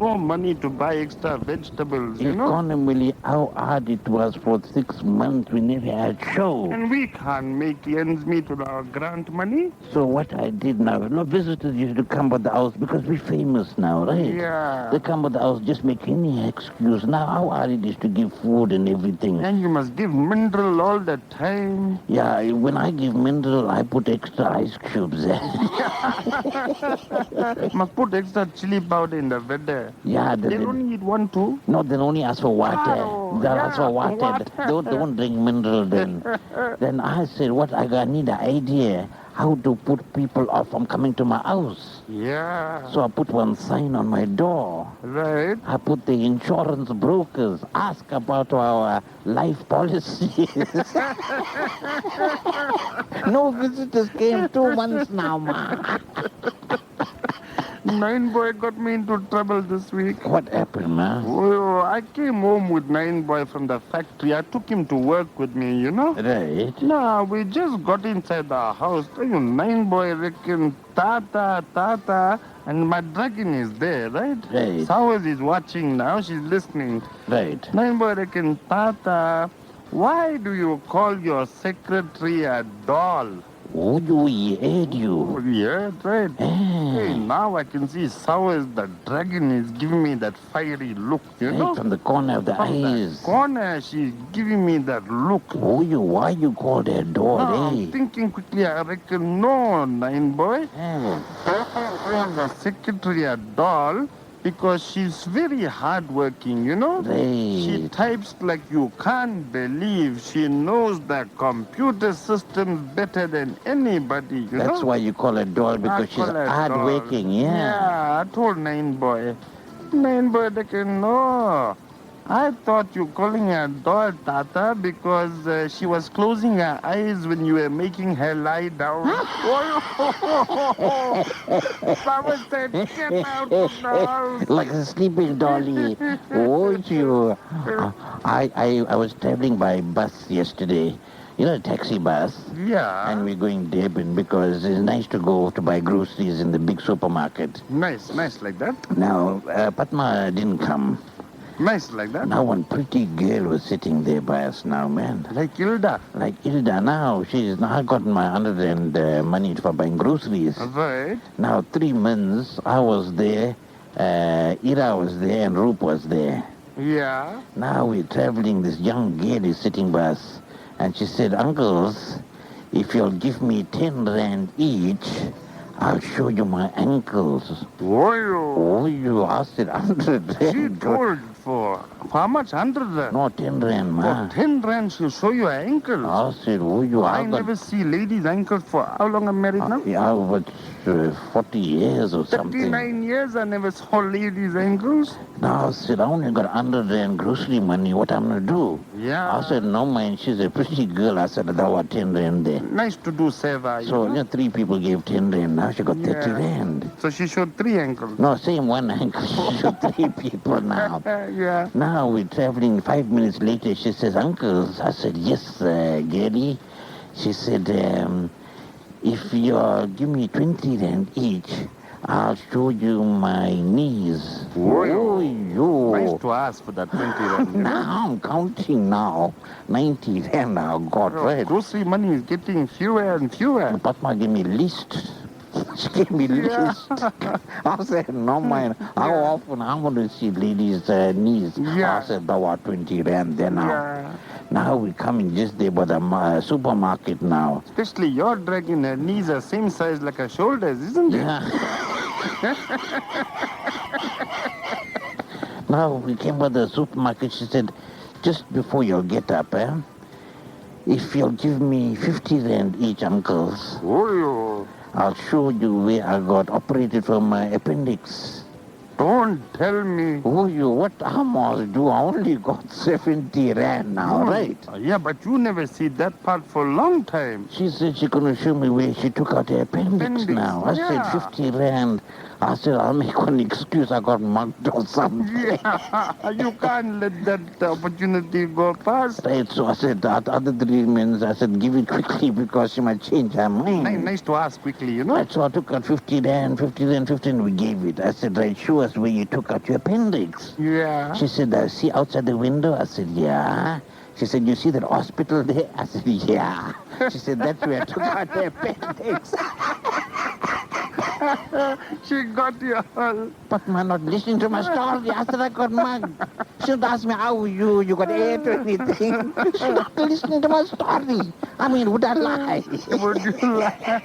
no money to buy extra vegetables, you know. Economically, how hard it was for 6 months. We never had show. And we can't make ends meet with our grant money. So what I did now, no visitors used to come to the house because we're famous now, right? Yeah. They come to the house, just make any excuse. Now, how hard it is to give food and everything. And you must give mineral all the time. Yeah, when I give mineral, I put extra ice cubes there. Must put extra chili powder in the weather. Yeah, They only eat one, two. no, they only ask for water. Oh, They ask yeah, for water. water. Don't drink mineral then. Then I said, I need an idea how to put people off from coming to my house. Yeah. So I put one sign on my door. Right. I put the insurance brokers, ask about our life policies. No visitors came 2 months now, ma. Nine boy got me into trouble this week. What happened, ma? Oh, I came home with Nine boy from the factory. I took him to work with me, you know. Right. Nah, we just got inside the house. Nine boy reckon tata, and my dragon is there, right? Right. Sowers is watching now. She's listening. Right. Nine boy reckon tata, why do you call your secretary a doll? Oh, he ate you. Yeah, right. Hey, now I can see Sowers, the dragon, is giving me that fiery look, you Right know? from the corner of the From the eyes. corner, she's giving me that look. Oh, why you call that door, Now, eh? I'm thinking quickly, I reckon, no, Nine boy. The secretary a doll because she's very hardworking, you know? She Right. types like you can't believe. She knows the computer systems better than anybody, you know? That's why you call her doll, I because she's call her hardworking, doll. Yeah, I told Nine boy. Nine boy, they can know. I thought you calling her doll, Tata, because she was closing her eyes when you were making her lie down. Someone said, get out of the house. Like a sleeping dolly. Oh, you. I was traveling by bus yesterday. You know, a taxi bus. Yeah. And we're going Durban because it's nice to go to buy groceries in the big supermarket. Nice like that. Now, Padma didn't come. Nice like that. Now, one pretty girl was sitting there by us now, man. Like Hilda. Like Hilda now. She's now gotten my 100 and money for buying groceries. Right. Now, 3 months, I was there, Ira was there, and Roop was there. Yeah. Now we're traveling, this young girl is sitting by us, and she said, uncles, if you'll give me 10 rand each, I'll show you my ankles. Oh, you asked it 100 She rand. told for how much? 100 rand? No, 10 rand, ma. For 10 rand, she'll show you her ankles. I said, I never see ladies' ankles for how long I'm married now? Yeah, but 40 years or something. 39 years I never saw ladies' ankles. Now I said, I only got 100 rand grocery money. What I'm going to do? Yeah. I said, no, man, she's a pretty girl. I said, there were 10 rand there. Nice to do, Seva. So, 3 people gave 10 rand. Now she got 30 rand. So she showed 3 ankles. No, same one ankle. She showed 3 people now. Yeah. Now we're traveling. 5 minutes later, she says, uncles. I said, yes, Gary. She said, if you give me 20 rand each, I'll show you my knees. Oh, you. Nice to ask for that 20 rand. Now I'm counting now. 90 rand now, God, right? Grocery money is getting fewer and fewer. Padma gave me list. She gave me list. I said, no, man. How often I'm going to see ladies' knees? Yeah. I said, there were 20 rand there now. Yeah. Now we're coming just there by the supermarket now. Especially your dragon, her knees are same size like her shoulders, isn't it? Yeah. Now we came by the supermarket. She said, just before you get up, if you'll give me 50 rand each, uncles, I'll show you where I got operated for my appendix. Don't tell me. What I must do? I only got 70 rand now, right? Yeah, but you never see that part for a long time. She said she's going to show me where she took out the appendix now. I said 50 rand. I said, I'll make one excuse. I got mugged or something. Yeah, you can't let that opportunity go past. Right, so I said, the other 3 minutes, I said, give it quickly because she might change her mind. Nice to ask quickly, you know. Right, so I took out 50 rand, 50 rand, 15, we gave it. I said, right, show us where you took out your appendix. Yeah. She said, see outside the window? I said, yeah. She said, you see that hospital there? I said, yeah. She said, that's where I took out the appendix. She got you all. But man, not listening to my story. I said I got mugged. She would ask me, how are you? You got ate or anything? She's not listening to my story. I mean, would I lie? Would you lie?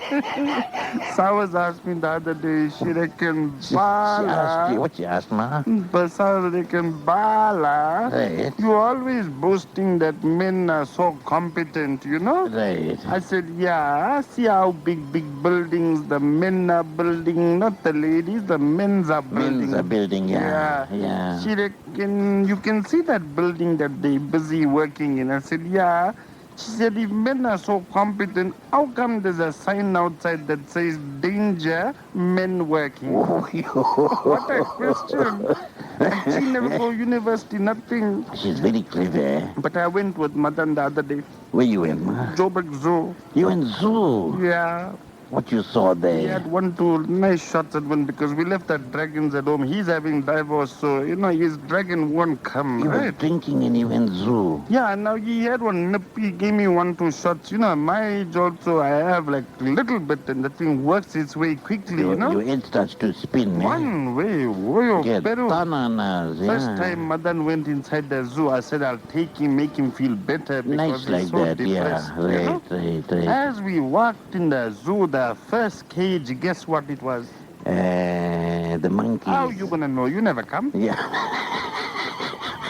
Sawaz asked me the other day, she reckon She asked you. Bala. What she asked, ma? But Sawaz reckon Bala. Right. You always boasting that men are so competent, you know? Right. I said, yeah, see how big buildings the men are building, not the ladies, the men's are building. Men's are building, yeah. She reckon, you can see that building that they busy working in. I said, yeah. She said, if men are so competent, how come there's a sign outside that says, danger, men working? What a question. And she never go university, nothing. She's very clever. But I went with Madan the other day. Where you went, ma? Joburg Zoo. You went zoo. Yeah. What you saw He there? had 1-2 nice shots at one because we left our dragons at home. He's having divorce, so, his dragon won't come, You were right? drinking and you went zoo. Yeah, now he had one nip. He gave me 1-2 shots. At my age also, I have like little bit, and the thing works its way quickly, Your head starts to spin. One way, oh, Get Peru. bananas, First yeah. time Madan went inside the zoo, I said I'll take him, make him feel better because Nice he's like so that, depressed. yeah. Right. As we walked in the zoo, the first cage, guess what it was? The monkeys. How you gonna know? You never come. Yeah.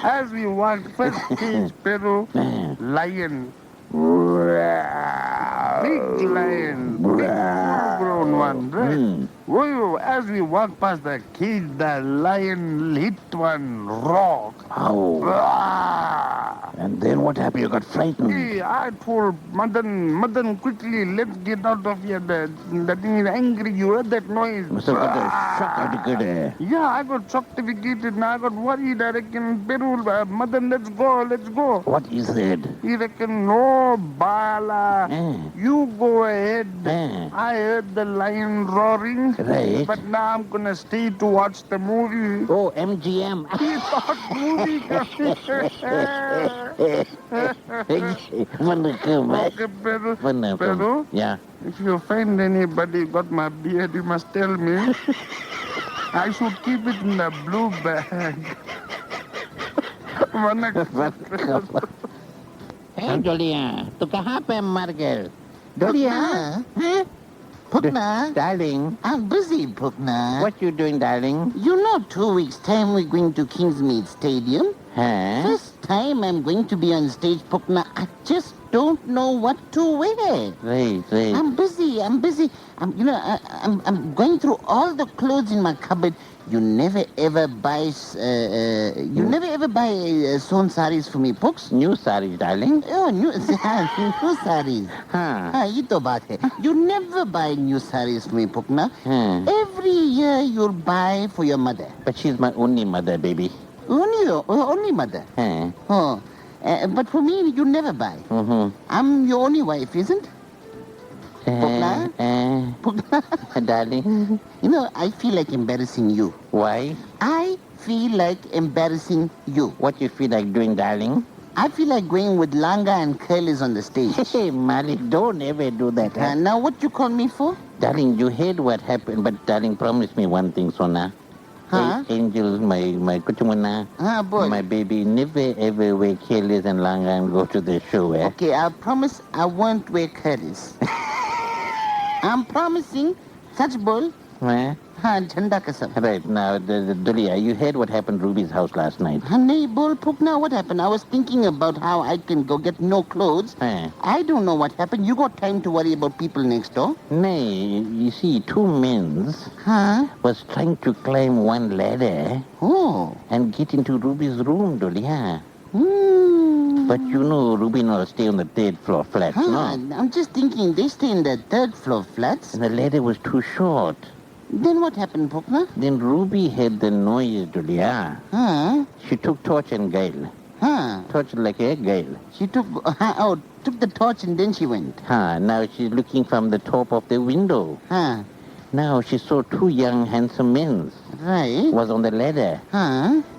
As we walked, first cage, Peru, lion. Big lion, big full-grown one, right? Whoa, as we walked past the cage, the lion hit one rock. Oh. And then what happened? You got frightened. Hey, I told Madan, quickly, let's get out of here. The thing is angry. You heard that noise? Must have got a shock certificate. Yeah, I got shock certificated. Now I got worried. I reckon, Perul, Madan, let's go. What he said? He reckon, no, Bala. You go ahead. I heard the lion roaring. Right. But now I'm gonna stay to watch the movie. Oh, MGM. He thought movie Okay, Pedro, Yeah. if you find anybody got my beard, you must tell me. I should keep it in the blue bag. Hey, Julia. Tu kahan pe mar gaye? Julia? Huh? Pukna? Darling. I'm busy, Pukna. What you doing, darling? 2 weeks' time we're going to Kingsmead Stadium. Huh? First time I'm going to be on stage, Pukna. I just don't know what to wear. Right. I'm busy. I'm going through all the clothes in my cupboard. You never ever buy sewn saris for me, Pooks. New saris, darling. Oh, new saris. Ye to baat hai. You never buy new saris for me, Pukna. Every year you'll buy for your mother. But she's my only mother, baby. Only mother. But for me, you never buy. I'm your only wife, isn't? Pukna? Darling. I feel like embarrassing you. Why? I feel like embarrassing you. What you feel like doing, darling? I feel like going with Langa and curlies on the stage. Hey, Malik, don't ever do that. Now what you call me for? Darling, you heard what happened, but darling, promise me one thing, Sona. Huh? Angel, my kutumuna, Boy. my baby, never ever wear curlies and langa and go to the show, eh? Okay, I promise I won't wear curlies. I'm promising such bull. Jhanda kasam. Right, now, Dulia, you heard what happened at Ruby's house last night. Honey, bull Pukna, what happened? I was thinking about how I can go get no clothes. I don't know what happened. You got time to worry about people next door? Nay, you see, two men was trying to climb one ladder and get into Ruby's room, Dulia. But Ruby knows stay on the third floor flats, no? I'm just thinking they stay in the third floor flats. And the ladder was too short. Then what happened, Pukna? Then Ruby heard the noise today. Huh? She took torch and gale. Huh? Torch like a gale. She took the torch and then she went. Now she's looking from the top of the window. Now she saw two young handsome men. Right. Was on the ladder.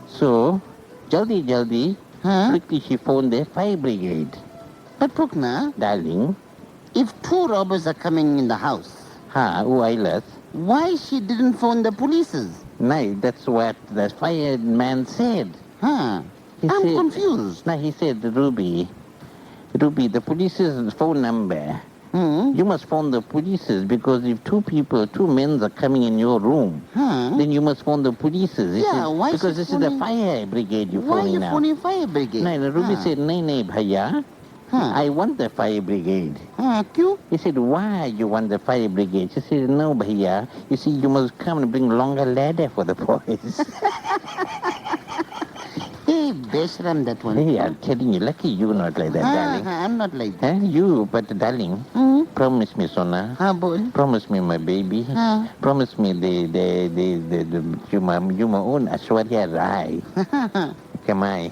So, jaldi, quickly she phoned the fire brigade. But Pukna, Darling. if two robbers are coming in the house, Wireless. why she didn't phone the polices? No, that's what the fireman said. I'm confused. No, he said, Ruby, the police's phone number. You must phone the polices because if two men are coming in your room, then you must phone the polices. Why? Because this is the fire brigade you're phoning. Why are you now. phoning fire brigade? No, Ruby said, no, bhaiya. I want the fire brigade. Kyun? He said, why you want the fire brigade? She said, no, bhaiya. You see, you must come and bring longer ladder for the boys. Hey, Beshram, that one. Hey, I'm telling you, lucky you're not like that, darling. I'm not like that. But darling, promise me, Sona. Boy. Promise me, my baby. Promise me you my own Ashwarya Rai. Come on.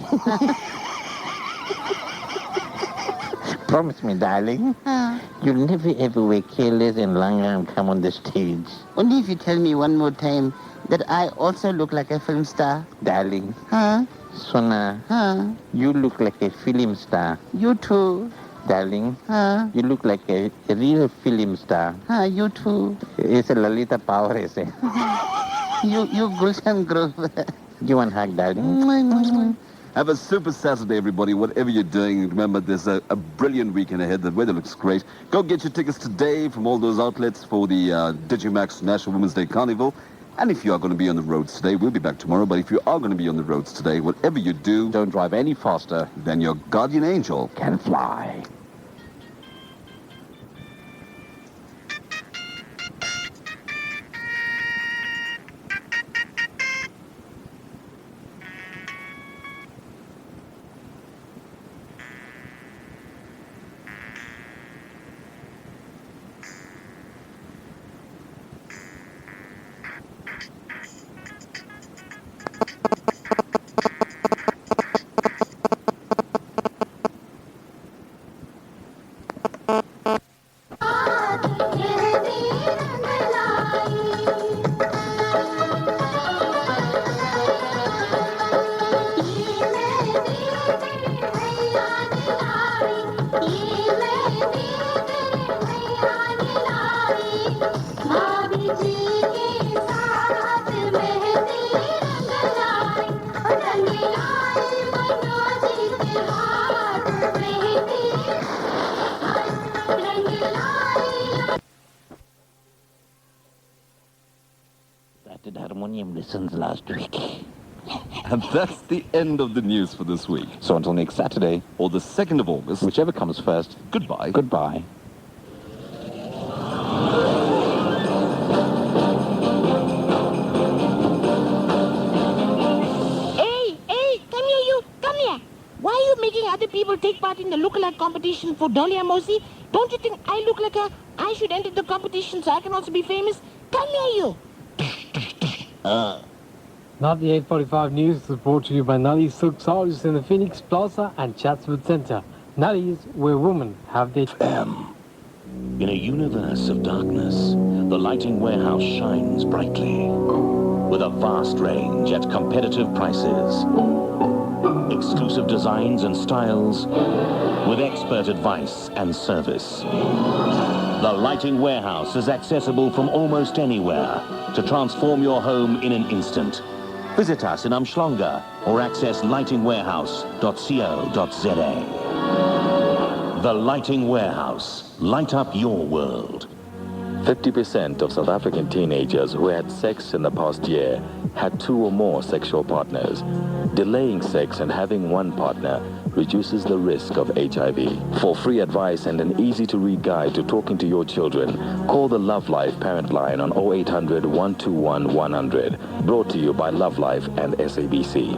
Promise me, darling. You'll never ever wear careless and long and come on the stage. Only if you tell me one more time that I also look like a film star. Darling. Sona. You look like a film star. You too. Darling. You look like a real film star. You too. It's a Lalita Power, is it? You Gulshan Grove. You want a hug, darling? Have a super Saturday, everybody. Whatever you're doing, remember there's a brilliant weekend ahead. The weather looks great. Go get your tickets today from all those outlets for the Digimax National Women's Day Carnival. And if you are going to be on the roads today, we'll be back tomorrow. But if you are going to be on the roads today, whatever you do, don't drive any faster than your guardian angel can fly. Harmonium lessons last week. And that's the end of the news for this week. So until next Saturday, or the 2nd of August, whichever comes first, goodbye. Goodbye. Hey, come here, you. Come here. Why are you making other people take part in the lookalike competition for Dolia Mosi? Don't you think I look like her? I should enter the competition so I can also be famous? Come here, you. Not the 8:45 news is brought to you by Nally's Silk Saris in the Phoenix Plaza and Chatswood Center. Nally's, where women have their... In a universe of darkness, the lighting warehouse shines brightly. With a vast range at competitive prices. Exclusive designs and styles. With expert advice and service. The Lighting Warehouse is accessible from almost anywhere to transform your home in an instant. Visit us in Umhlonga or access lightingwarehouse.co.za. The Lighting Warehouse. Light up your world. 50% of South African teenagers who had sex in the past year had 2 or more sexual partners. Delaying sex and having one partner reduces the risk of HIV. For free advice and an easy-to-read guide to talking to your children, call the Love Life Parent Line on 0800 121 100. Brought to you by Love Life and SABC.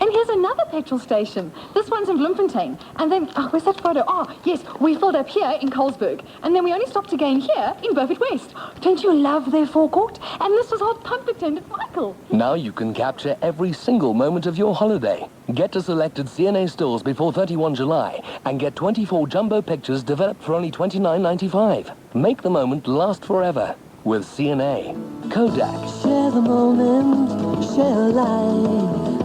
And here's another petrol station. This one's in Bloemfontein. And then, where's that photo? Oh, yes, we filled up here in Colesberg. And then we only stopped again here in Beaufort West. Don't you love their forecourt? And this was our pump attendant, Michael. Now you can capture every single moment of your holiday. Get to selected CNA stores before 31 July and get 24 jumbo pictures developed for only $29.95. Make the moment last forever with CNA. Kodak. Share the moment, share life.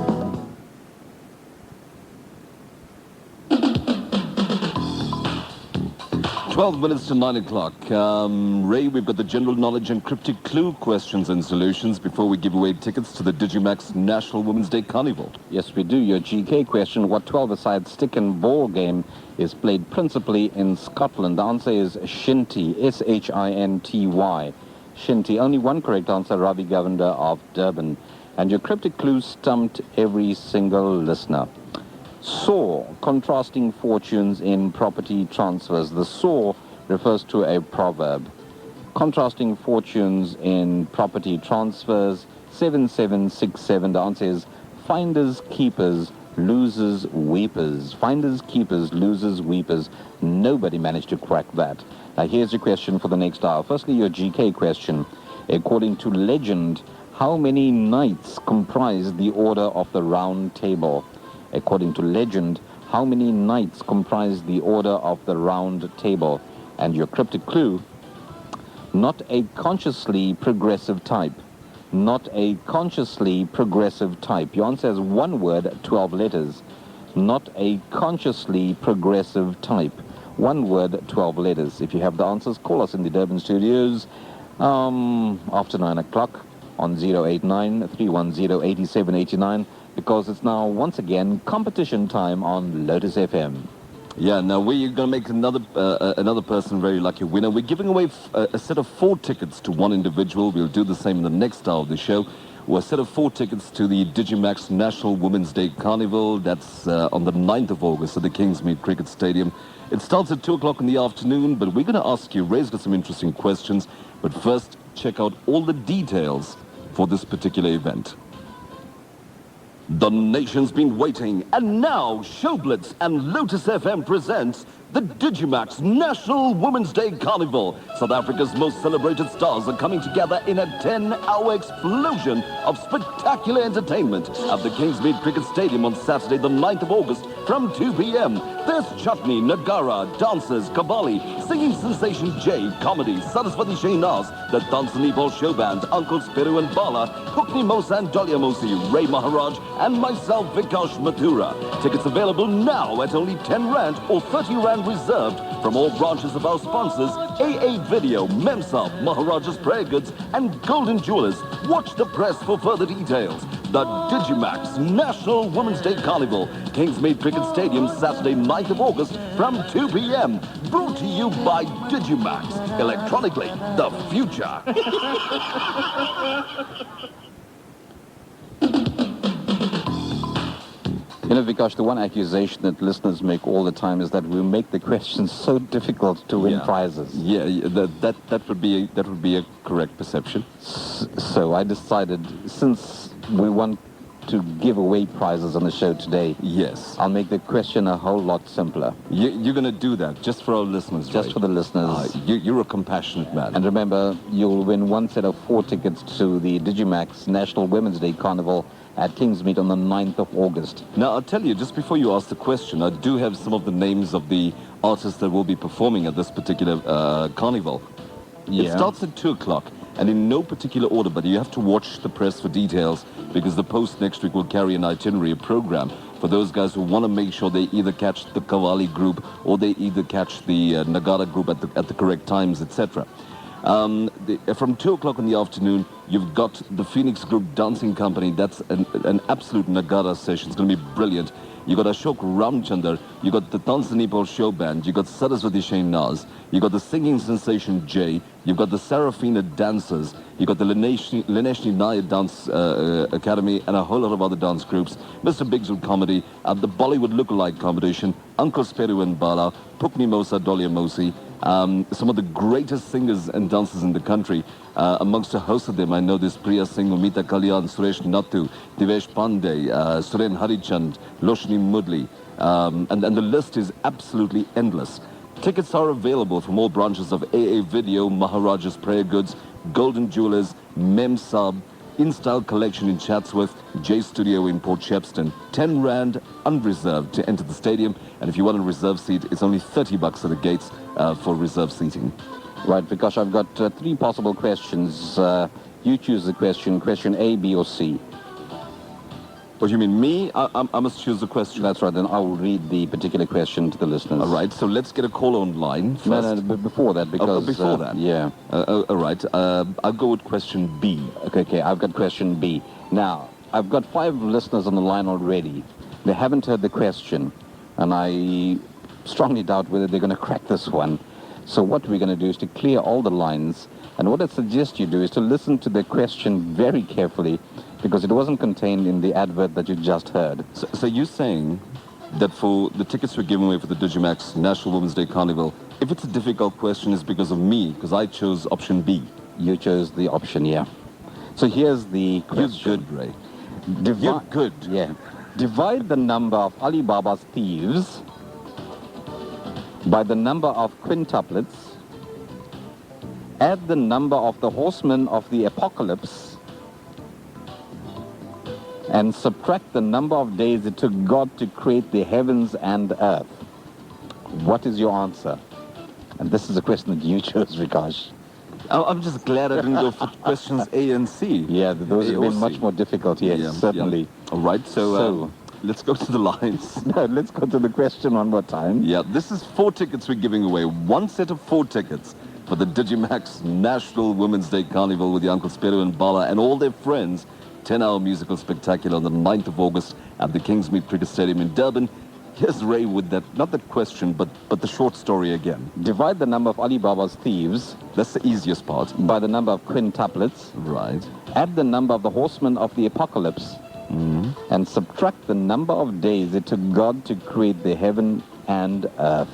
12 minutes to 9 o'clock. Ray, we've got the general knowledge and cryptic clue questions and solutions before we give away tickets to the Digimax National Women's Day Carnival. Yes, we do. Your GK question, what 12-a-side stick and ball game is played principally in Scotland? The answer is Shinty, S-H-I-N-T-Y. Shinty. Only one correct answer, Ravi Govender of Durban. And your cryptic clue stumped every single listener. Saw, contrasting fortunes in property transfers. The saw refers to a proverb. Contrasting fortunes in property transfers. 7767. The answer is finders, keepers, losers, weepers. Finders, keepers, losers, weepers. Nobody managed to crack that. Now here's your question for the next hour. Firstly, your GK question. According to legend, how many knights comprise the Order of the Round Table? According to legend, how many knights comprise the Order of the Round Table? And your cryptic clue, not a consciously progressive type. Not a consciously progressive type. Your answer is one word, 12 letters. Not a consciously progressive type. One word, 12 letters. If you have the answers, call us in the Durban studios after 9 o'clock on 089-310-8789. Because it's now, once again, competition time on Lotus FM. Yeah, now we're going to make another person very lucky winner. We're giving away a set of 4 tickets to one individual. We'll do the same in the next hour of the show. We're a set of 4 tickets to the Digimax National Women's Day Carnival. That's on the 9th of August at the Kingsmead Cricket Stadium. It starts at 2 o'clock in the afternoon, but we're going to ask you, Ray's got some interesting questions. But first, check out all the details for this particular event. The nation's been waiting, and now Showblitz and Lotus FM presents the Digimax National Women's Day Carnival. South Africa's most celebrated stars are coming together in a 10-hour explosion of spectacular entertainment at the Kingsmead Cricket Stadium on Saturday, the 9th of August from 2 p.m. There's chutney, nagara, dancers, kabali, singing sensation Jay, comedy, Saraswati Shahnaz, the Tanzanipal show band, Uncles Peru and Bala, Pukni Mosa and Dahlia Mosi, Ray Maharaj, and myself, Vikash Mathura. Tickets available now at only 10 Rand or 30 Rand reserved from all branches of our sponsors, AA Video, Memsab, Maharaja's Prayer Goods, and Golden Jewelers. Watch the press for further details. The Digimax National Women's Day Carnival, Kingsmead Cricket Stadium, Saturday, 9th of August from 2 p.m. Brought to you by Digimax. Electronically, the future. You know, Vikash, the one accusation that listeners make all the time is that we make the questions so difficult to win prizes. Yeah, that would be a correct perception. So I decided, since we want to give away prizes on the show today, yes, I'll make the question a whole lot simpler. You're going to do that just for our listeners, just right? for the listeners. You're a compassionate man. And remember, you'll win one set of 4 tickets to the Digimax National Women's Day Carnival at Kingsmead on the 9th of August. Now, I'll tell you, just before you ask the question, I do have some of the names of the artists that will be performing at this particular carnival. Yeah. It starts at 2 o'clock, and in no particular order, but you have to watch the press for details, because the Post next week will carry an itinerary, a program, for those guys who want to make sure they either catch the Kavali group or they either catch the Nagara group at the correct times, etc. From 2 o'clock in the afternoon, you've got the Phoenix Group Dancing Company. That's an absolute Nagara session. It's going to be brilliant. You got Ashok Ramchandar, you got the Tanzanipal show band, you got Saraswati Shahnaz, you got the singing sensation Jay, you've got the Sarafina dancers, you got the Lineshni Nair Dance Academy, and a whole lot of other dance groups. Mr. Biggs with comedy, at the Bollywood lookalike competition, Uncle Speru and Bala, Pukni Mosa, Dahlia Mosi, some of the greatest singers and dancers in the country. Amongst a host of them, I know this Priya Singh, Umita Kalyan, Suresh Nattu, Divesh Pandey, Suren Harichand, Loshni Mudli, and the list is absolutely endless. Tickets are available from all branches of AA Video, Maharaja's Prayer Goods, Golden Jewelers, Mem Sub, InStyle Collection in Chatsworth, J Studio in Port Shepstone. 10 Rand unreserved to enter the stadium, and if you want a reserve seat, it's only $30 at the gates for reserve seating. Right, Vikash, I've got 3 possible questions. You choose the question A, B, or C. What do you mean, me? I must choose the question. That's right, then I will read the particular question to the listeners. All right, so let's get a call online first. No, but before that, because... before that? Yeah. All right, I'll go with question B. Okay, I've got question B. Now, I've got 5 listeners on the line already. They haven't heard the question, and I strongly doubt whether they're going to crack this one. So what we're going to do is to clear all the lines, and what I suggest you do is to listen to the question very carefully, because it wasn't contained in the advert that you just heard. So you're saying that for the tickets we're giving away for the Digimax National Women's Day Carnival, if it's a difficult question, it's because of me, because I chose option B. You chose the option, yeah. So here's the question. You're good, Ray. You're good. Yeah. Divide the number of Alibaba's thieves by the number of quintuplets, add the number of the horsemen of the apocalypse, and subtract the number of days it took God to create the heavens and earth. What is your answer? And this is a question that you chose, Vikash. I'm just glad I didn't go for questions A and C. Yeah, those have been much more difficult, yes, certainly. Yeah. All right, so let's go to the lines. No, let's go to the question one more time. Yeah, this is 4 tickets we're giving away. 1 set of 4 tickets for the Digimax National Women's Day Carnival with the Uncle Spiro and Bala and all their friends. 10-hour musical spectacular on the 9th of August at the Kingsmead Cricket Stadium in Durban. Here's Ray with that, not that question, but the short story again. Divide the number of Alibaba's thieves. That's the easiest part. By the number of quintuplets. Right. Add the number of the horsemen of the apocalypse. And subtract the number of days it took God to create the heaven and earth.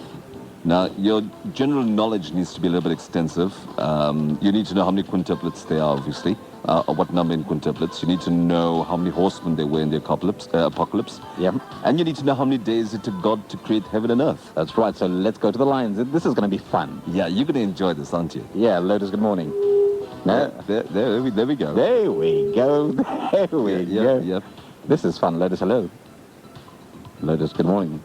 Now, your general knowledge needs to be a little bit extensive. You need to know how many quintuplets there are, obviously. What number in quintuplets. You need to know how many horsemen there were in the apocalypse. Yeah. And you need to know how many days it took God to create heaven and earth. That's right. So let's go to the lines. This is going to be fun. Yeah, you're going to enjoy this, aren't you? Yeah, Lotus, good morning. No. There we go. There we go. There we go. Yep. This is fun. Lotus, hello. Lotus, good morning.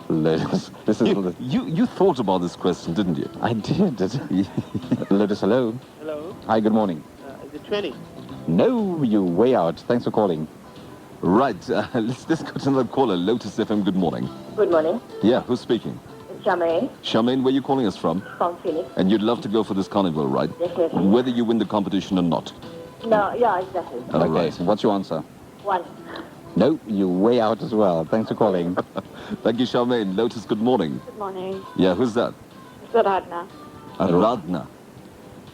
Lotus, this is... You thought about this question, didn't you? I did. Lotus, hello. Hello. Hi, good morning. Is it 20? No, you're way out. Thanks for calling. Right, let's go to another caller. Lotus FM, good morning. Good morning. Yeah, who's speaking? It's Charmaine. Charmaine, where are you calling us from? From Phoenix. And you'd love to go for this carnival, right? Definitely. Whether you win the competition or not. No, yeah, exactly. All okay, right. so what's your answer? 1. No, you're way out as well. Thanks for calling. Thank you, Charmaine. Lotus, good morning. Good morning. Yeah, who's that? It's Radna. Radna.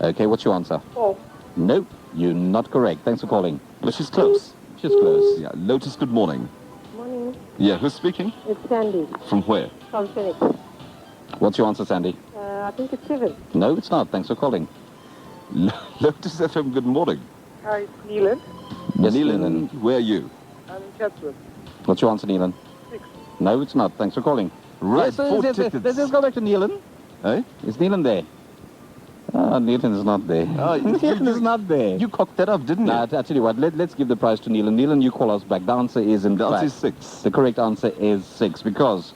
Okay, what's your answer? 4. No, you're not correct. Thanks for calling. But she's close. She's close. Yeah, Lotus, good morning. Morning. Yeah, who's speaking? It's Sandy. From where? From Phoenix. What's your answer, Sandy? I think it's 7. No, it's not. Thanks for calling. Lotus FM, good morning. Hi, it's Neelan. Yes, Neelan, where are you? I'm in Chatsworth. What's your answer, Neelan? 6. No, it's not. Thanks for calling. Right, yes, 4 tickets. Let's go back to Neelan. Eh? Is Neelan there? Neelan is not there. Neelan is not there. You cocked that up, didn't you? I tell you what, let's give the prize to Neelan. Neelan, you call us back. The answer is in The fact... answer is 6. The correct answer is 6, because...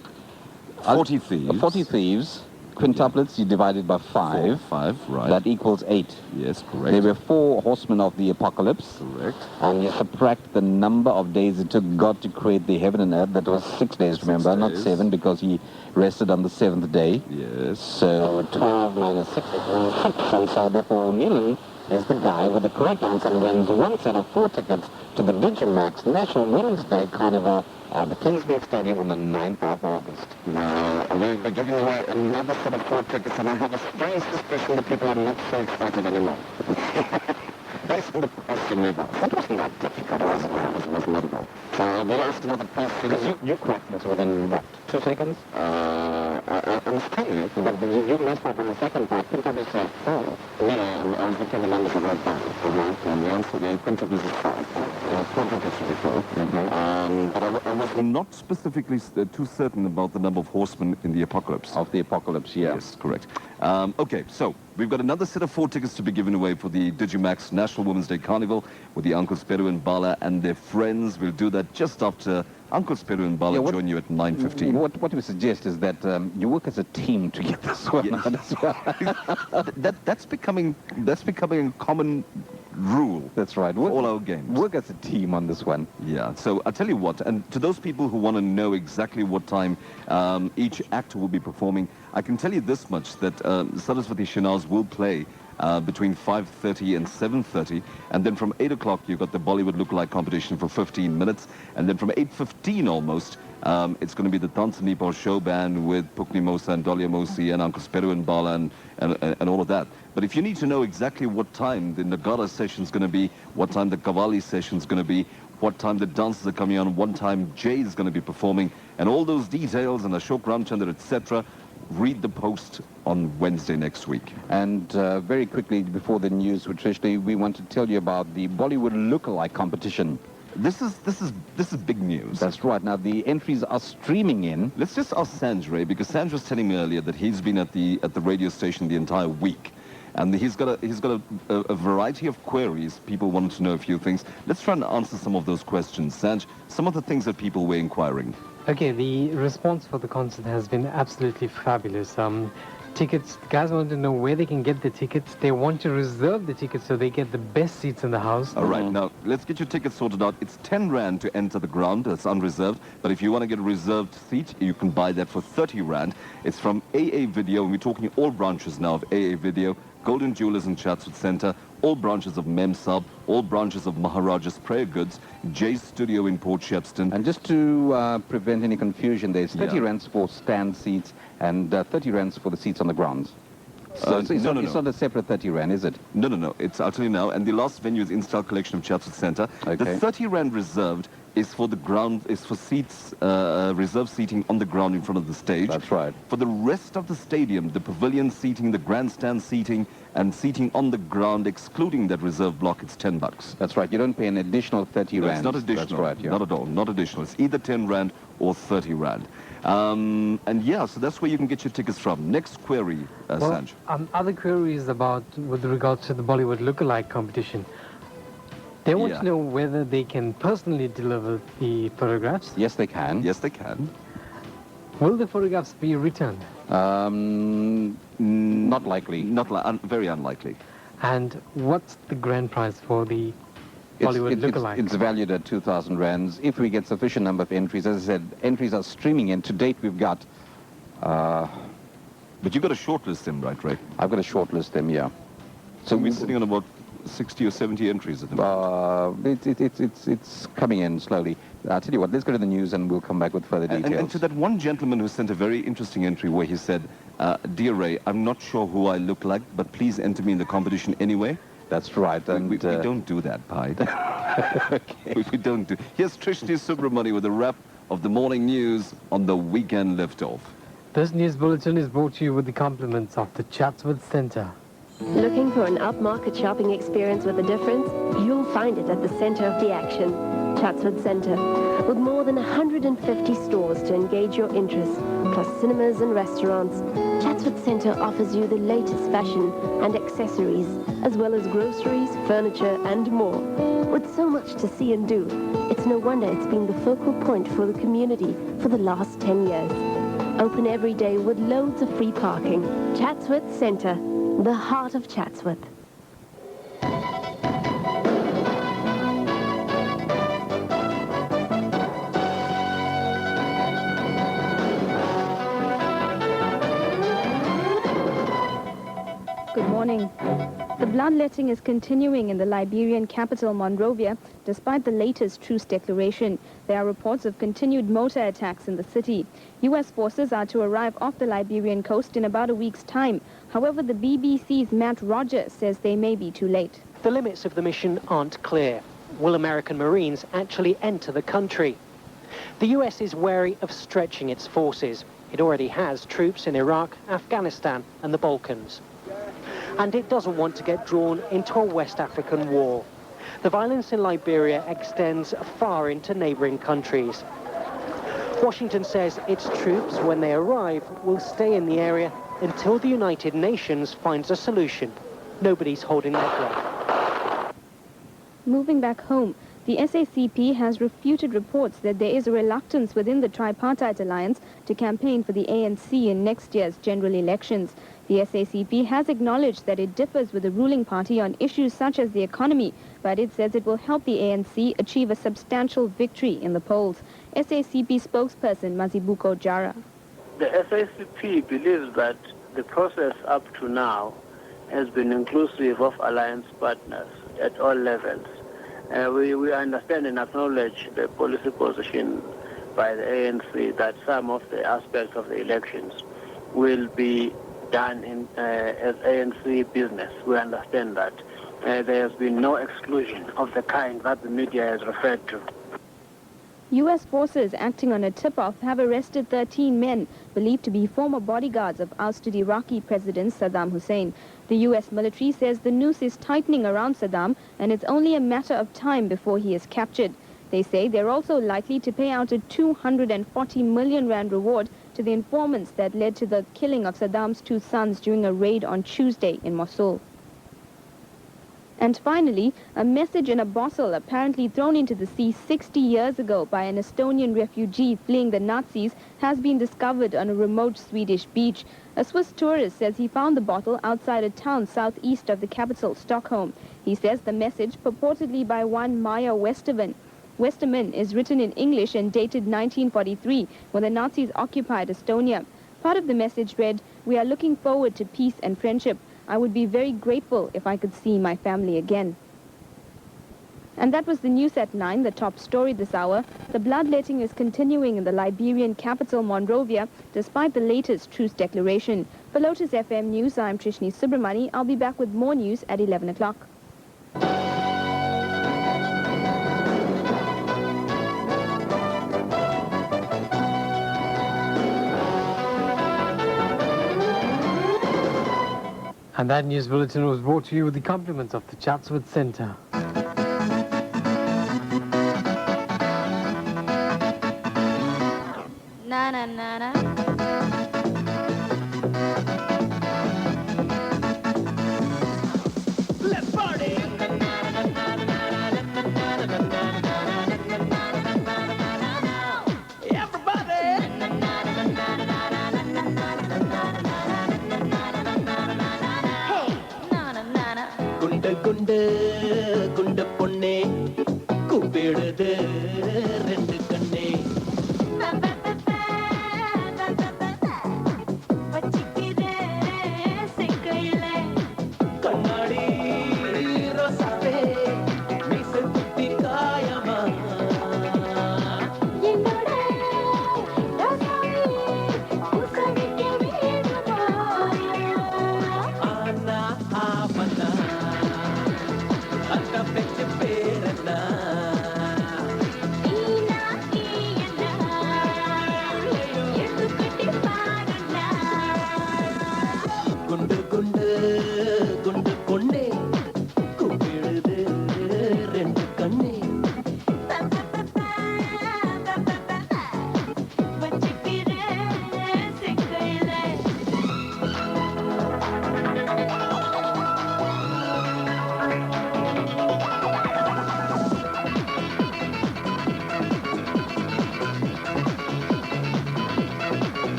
40 thieves. 40 thieves. Quintuplets, you divided by 5. 5, right. That equals 8. Yes, correct. There were 4 horsemen of the apocalypse. Correct. And you subtract the number of days it took God to create the heaven and earth. That was 6 days, remember, not 7, because he rested on the 7th day. Yes. So 12 minus 6 equals 6. And so therefore Neelan is the guy with the correct answer and wins 1 set of 4 tickets to the Digimax National Women's Day Carnival at the Kingsmead Stadium on the 9th of August. Now, we'll be giving away another set of 4 tickets, and I have a strange suspicion that people are not so excited anymore. Based on the question we've asked, it wasn't that difficult, was it? It was not at all. So we'll ask another question. You cracked this within, what, 2 seconds? I I'm saying that you messed up on the second part. Quintuple said 4. No, I'll give you the numbers of wrote down. And the answer is quintuple is 4. Quintuple should be 4. But I was not specifically too certain about the number of horsemen in the apocalypse. Of the apocalypse, yeah. Yes, correct. Okay, so we've got another set of 4 tickets to be given away for the Digimax National Women's Day Carnival with the Uncle Speru and Bala and their friends. We'll do that just after Uncle Speru and Bala join you at 9:15. What we suggest is that you work as a team to get this one out as well. That's becoming a common rule. That's right. For all our games. Work as a team on this one. Yeah, so I'll tell you what, and to those people who want to know exactly what time each actor will be performing, I can tell you this much, that Saraswati Shinaz will play between 5:30 and 7:30, and then from 8 o'clock you've got the Bollywood Lookalike competition for 15 minutes, and then from 8:15 almost, it's going to be the Tansa Nepal show band with Pukni Mosa and Dolia Mosi and Uncle Speru and Bala and all of that. But if you need to know exactly what time the Nagara session is going to be, what time the Kavali session is going to be, what time the dancers are coming on, what time Jay is going to be performing, and all those details, and Ashok Ramchandra, etc., read the post on Wednesday next week. And very quickly, before the news, traditionally, we want to tell you about the Bollywood Lookalike competition. This is big news. That's right. Now, the entries are streaming in. Let's just ask Sanj, Ray, because Sanj was telling me earlier that he's been at the radio station the entire week. And he's got a variety of queries. People wanted to know a few things. Let's try and answer some of those questions. Sanj, some of the things that people were inquiring. Okay, the response for the concert has been absolutely fabulous. Tickets, guys want to know where they can get the tickets. They want to reserve the tickets so they get the best seats in the house. All right, now let's get your tickets sorted out. It's 10 Rand to enter the ground. That's unreserved. But if you want to get a reserved seat, you can buy that for 30 Rand. It's from AA Video, and we're talking all branches now of AA Video, Golden Jewelers in Chatsworth Centre, all branches of Memsub, all branches of Maharaja's Prayer Goods, Jay's Studio in Port Shepstone. And just to prevent any confusion, there's 30 rands for stand seats and 30 rands for the seats on the grounds. So it's not a separate 30 rand, is it? No. I'll tell you now. And the last venue is In-Style Collection of Chatsworth Centre. Okay. The 30 Rand reserved is for the ground, is for seats, reserved seating on the ground in front of the stage. That's right. For the rest of the stadium, the pavilion seating, the grandstand seating, and seating on the ground, excluding that reserve block, it's $10. That's right. You don't pay an additional 30 rand. It's not additional. That's right. Yeah. Not at all. Not additional. It's either 10 Rand or 30 Rand. And yeah, so that's where you can get your tickets from. Next query, Sanj. Other queries with regards to the Bollywood Lookalike competition. They want to know whether they can personally deliver the photographs. Yes, they can. Yes, they can. Will the photographs be returned? Not likely. Very unlikely. And what's the grand prize for the Bollywood Lookalike? It's valued at 2,000 rands. If we get sufficient number of entries, as I said, entries are streaming in. To date, we've got... But you've got a shortlist them, right, Ray? I've got a shortlist them, yeah. So we're sitting on about 60 or 70 entries at the moment. It's coming in slowly. I'll tell you what, let's go to the news and we'll come back with further details. And to that one gentleman who sent a very interesting entry where he said, Dear Ray, I'm not sure who I look like, but please enter me in the competition anyway. That's right. And we don't do that, Pied. Okay. We don't do. Here's Trishti Subramani with a wrap of the morning news on the weekend Liftoff. This news bulletin is brought to you with the compliments of the Chatsworth Centre. Looking for an upmarket shopping experience with a difference? You'll find it at the centre of the action, Chatsworth Centre. With more than 150 stores to engage your interests, plus cinemas and restaurants, Chatsworth Centre offers you the latest fashion and accessories, as well as groceries, furniture and more. With so much to see and do, it's no wonder it's been the focal point for the community for the last 10 years. Open every day with loads of free parking. Chatsworth Centre, the heart of Chatsworth. Good morning. The bloodletting is continuing in the Liberian capital, Monrovia, despite the latest truce declaration. There are reports of continued motor attacks in the city. U.S. forces are to arrive off the Liberian coast in about a week's time. However, the BBC's Matt Rogers says they may be too late. The limits of the mission aren't clear. Will American Marines actually enter the country? The US is wary of stretching its forces. It already has troops in Iraq, Afghanistan and the Balkans. And it doesn't want to get drawn into a West African war. The violence in Liberia extends far into neighbouring countries. Washington says its troops, when they arrive, will stay in the area until the United Nations finds a solution. Nobody's holding their breath. Moving back home, the SACP has refuted reports that there is a reluctance within the tripartite alliance to campaign for the ANC in next year's general elections. The SACP has acknowledged that it differs with the ruling party on issues such as the economy, but it says it will help the ANC achieve a substantial victory in the polls. SACP spokesperson Mazibuko Jara. The SACP believes that the process up to now has been inclusive of alliance partners at all levels. We understand and acknowledge the policy position by the ANC that some of the aspects of the elections will be done as ANC business. We understand that. There has been no exclusion of the kind that the media has referred to. U.S. forces acting on a tip-off have arrested 13 men believed to be former bodyguards of ousted Iraqi President Saddam Hussein. The U.S. military says the noose is tightening around Saddam and it's only a matter of time before he is captured. They say they're also likely to pay out a 240 million rand reward to the informants that led to the killing of Saddam's 2 sons during a raid on Tuesday in Mosul. And finally, a message in a bottle apparently thrown into the sea 60 years ago by an Estonian refugee fleeing the Nazis has been discovered on a remote Swedish beach. A Swiss tourist says he found the bottle outside a town southeast of the capital, Stockholm. He says the message, purportedly by one Maya Westerman, is written in English and dated 1943, when the Nazis occupied Estonia. Part of the message read, "We are looking forward to peace and friendship. I would be very grateful if I could see my family again." And that was the news at 9, the top story this hour. The bloodletting is continuing in the Liberian capital, Monrovia, despite the latest truce declaration. For Lotus FM News, I'm Trishni Subramani. I'll be back with more news at 11 o'clock. And that news bulletin was brought to you with the compliments of the Chatsworth Centre. Na na na na. Let's party. குண்டு குண்டு பொண்ணே கூப்பிடுது ரெண்டு கண்ணே கண்ணாடி ரோசாவே மீச குத்தி காயமா ஆனா ஆவனா அந்த பெற்ற பேரனா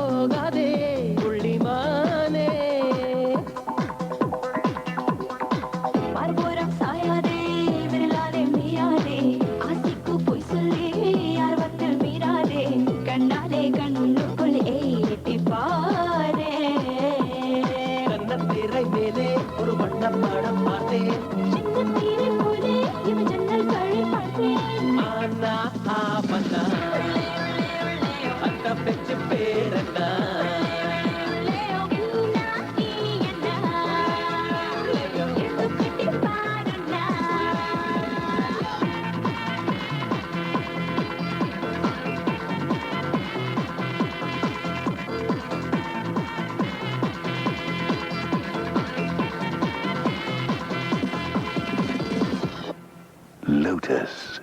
போகாதே புள்ளிமானே மறுபுறம் சாயாதே விரலாலே மீறாதே ஆசைக்கு பொய் சொல்லி யார் வந்து மீறாதே கண்ணாலே கண்ணுக்குள் ஏட்டி பாரே கண்ணத்திரை மேலே ஒரு வண்ண படம் பார்த்தேன் சின்ன தீரை போலே இவன் ஜன்னல் வழி பார்த்தேன் ஆனா ஆவனா அக்கா பெற்று பேரண்ணா Lotus.